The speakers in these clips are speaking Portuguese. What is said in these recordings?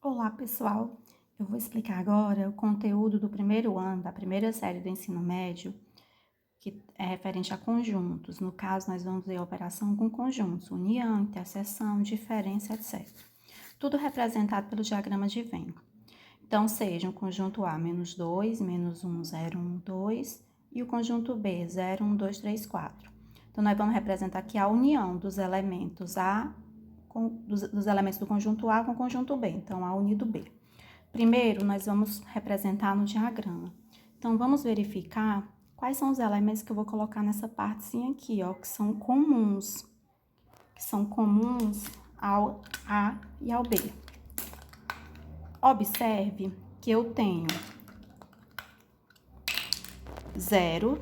Olá, pessoal! Eu vou explicar agora o conteúdo do primeiro ano, da primeira série do ensino médio, que é referente a conjuntos. No caso, nós vamos ver a operação com conjuntos, união, interseção, diferença, etc. Tudo representado pelo diagrama de Venn. Então, seja o conjunto A, menos 2, menos 1, 0, 1, 2, e o conjunto B, 0, 1, 2, 3, 4. Então, nós vamos representar aqui a união dos elementos A, dos elementos do conjunto A com o conjunto B. Então, A unido B. Primeiro, nós vamos representar no diagrama. Então, vamos verificar quais são os elementos que eu vou colocar nessa partezinha aqui, ó, que são comuns ao A e ao B. Observe que eu tenho 0,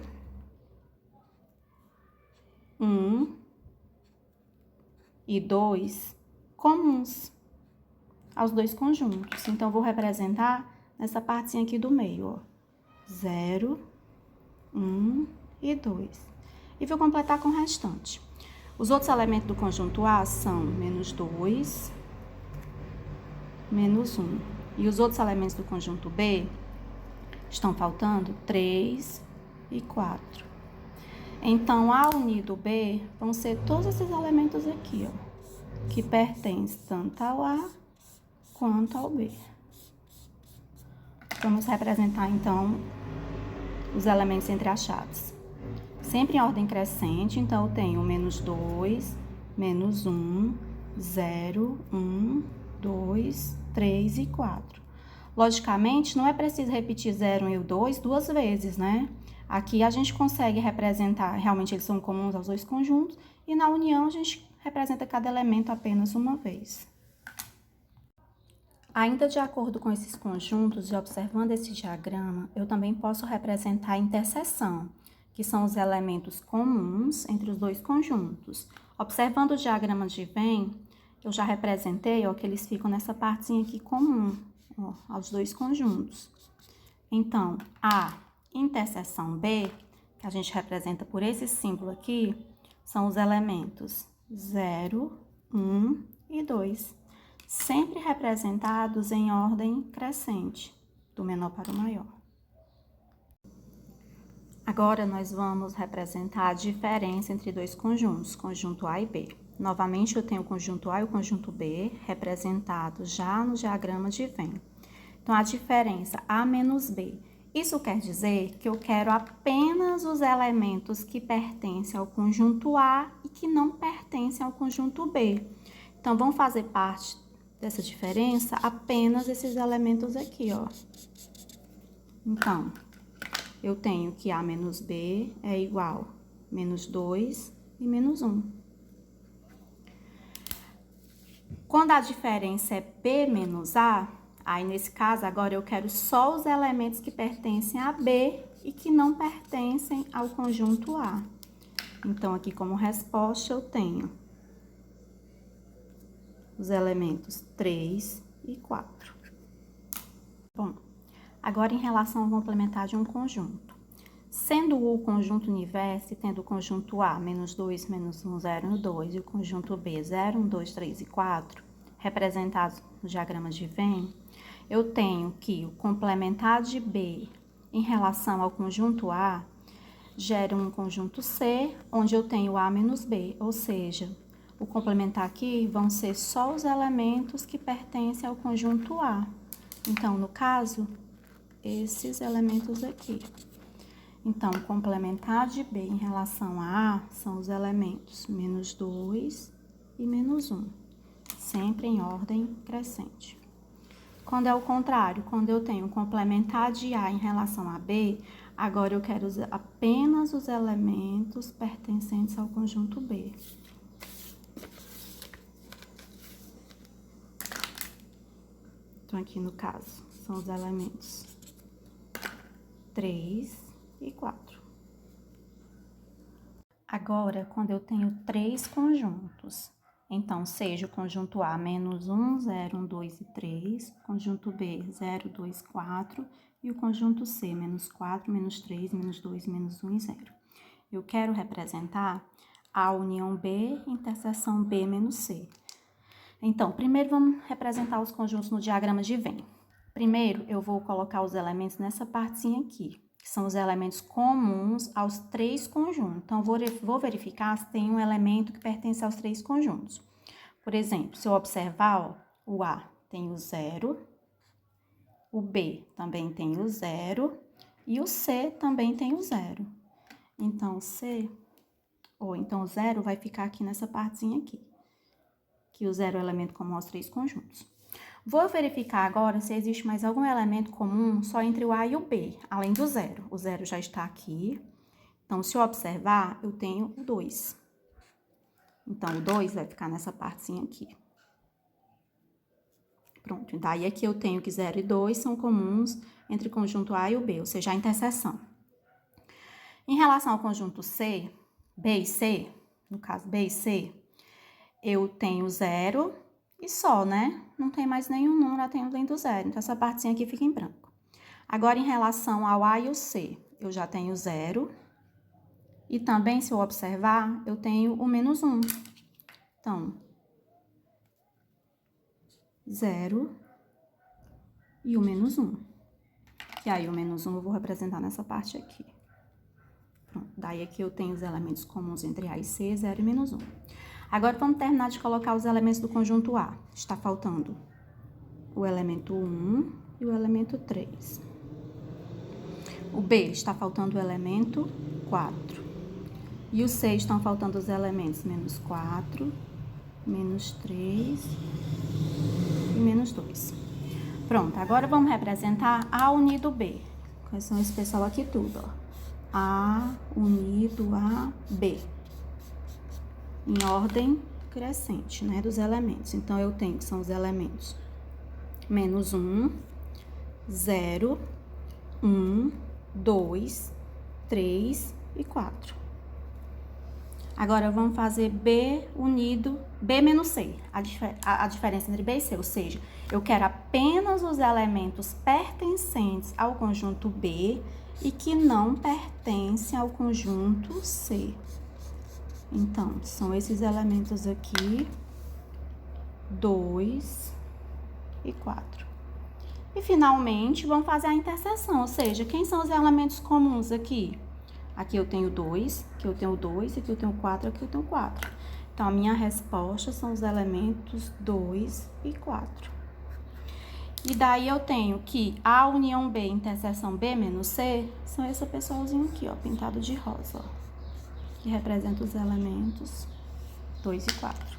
1 e 2 comuns aos dois conjuntos. Então, vou representar nessa partezinha aqui do meio, ó. 0, 1 e 2. E vou completar com o restante. Os outros elementos do conjunto A são menos 2, menos 1. E os outros elementos do conjunto B estão faltando 3 e 4. Então, A unido B vão ser todos esses elementos aqui, ó, que pertencem tanto ao A quanto ao B. Vamos representar, então, os elementos entre as chaves. Sempre em ordem crescente, então eu tenho menos 2, menos 1, 0, 1, 2, 3 e 4. Logicamente, não é preciso repetir 0 e o 2 duas vezes, né? Aqui a gente consegue representar, realmente eles são comuns aos dois conjuntos, e na união a gente representa cada elemento apenas uma vez. Ainda de acordo com esses conjuntos e observando esse diagrama, eu também posso representar a interseção, que são os elementos comuns entre os dois conjuntos. Observando o diagrama de Venn, eu já representei, ó, que eles ficam nessa partezinha aqui comum, ó, aos dois conjuntos. Então, a interseção B, que a gente representa por esse símbolo aqui, são os elementos 0, 1 e 2. Sempre representados em ordem crescente, do menor para o maior. Agora, nós vamos representar a diferença entre dois conjuntos, conjunto A e B. Novamente, eu tenho o conjunto A e o conjunto B representados já no diagrama de Venn. Então, a diferença A menos B. Isso quer dizer que eu quero apenas os elementos que pertencem ao conjunto A e que não pertencem ao conjunto B. Então, vão fazer parte dessa diferença apenas esses elementos aqui, ó. Então, eu tenho que A menos B é igual a menos 2 e menos 1. Quando a diferença é B menos A, aí nesse caso agora eu quero só os elementos que pertencem a B e que não pertencem ao conjunto A. Então, aqui como resposta eu tenho os elementos 3 e 4. Bom, agora em relação ao complementar de um conjunto. Sendo o conjunto universo, tendo o conjunto A, menos 2, menos 1, 0, 2, e o conjunto B, 0, 1, 2, 3 e 4, representados no diagrama de Venn, eu tenho que o complementar de B em relação ao conjunto A gera um conjunto C, onde eu tenho A menos B, ou seja, o complementar aqui vão ser só os elementos que pertencem ao conjunto A. Então, no caso, esses elementos aqui. Então, o complementar de B em relação a são os elementos menos 2 e menos 1, sempre em ordem crescente. Quando é o contrário, quando eu tenho o complementar de A em relação a B, agora eu quero apenas os elementos pertencentes ao conjunto B. Então, aqui no caso, são os elementos 3 e 4. Agora, quando eu tenho três conjuntos, então, seja o conjunto A menos 1, 0, 1, 2 e 3, conjunto B 0, 2, 4 e o conjunto C menos 4, menos 3, menos 2, menos 1 e 0. Eu quero representar a união B, interseção B menos C. Então, primeiro vamos representar os conjuntos no diagrama de Venn. Primeiro, eu vou colocar os elementos nessa partezinha aqui, que são os elementos comuns aos 3 conjuntos. Então, vou verificar se tem um elemento que pertence aos 3 conjuntos. Por exemplo, se eu observar, ó, o A tem o 0, o B também tem o 0 e o C também tem o 0. Então, então o 0 vai ficar aqui nessa partezinha aqui, que o 0 é o elemento comum aos 3 conjuntos. Vou verificar agora se existe mais algum elemento comum só entre o A e o B, além do 0. O 0 já está aqui. Então, se eu observar, eu tenho o 2. Então, o 2 vai ficar nessa partezinha aqui. Pronto. Daí aqui eu tenho que 0 e 2 são comuns entre o conjunto A e o B, ou seja, a interseção. Em relação ao conjunto C, B e C, no caso B e C, eu tenho 0 e só, né? Não tem mais nenhum número além do 0. Então, essa partezinha aqui fica em branco. Agora, em relação ao A e o C, eu já tenho 0. E também, se eu observar, eu tenho o menos 1. Então, 0 e o menos 1. E aí, o menos 1 eu vou representar nessa parte aqui. Pronto. Daí, aqui eu tenho os elementos comuns entre A e C, 0 e menos 1. Agora, vamos terminar de colocar os elementos do conjunto A. Está faltando o elemento 1 e o elemento 3. O B está faltando o elemento 4. E o C estão faltando os elementos menos 4, menos 3 e menos 2. Pronto, agora vamos representar A unido B. Quais são esse pessoal aqui tudo, ó. A unido a B. Em ordem crescente, né, dos elementos. Então, eu tenho que são os elementos menos 1, 0, 1, 2, 3 e 4. Agora, vamos fazer B unido, B menos C, a diferença entre B e C, ou seja, eu quero apenas os elementos pertencentes ao conjunto B e que não pertencem ao conjunto C. Então, são esses elementos aqui, 2 e 4. E, finalmente, vamos fazer a interseção, ou seja, quem são os elementos comuns aqui? Aqui eu tenho 2, aqui eu tenho 2, aqui eu tenho 4, aqui eu tenho 4. Então, a minha resposta são os elementos 2 e 4. E daí, eu tenho que A união B, interseção B menos C, são esse pessoalzinho aqui, ó, pintado de rosa, ó, que representa os elementos 2 e 4.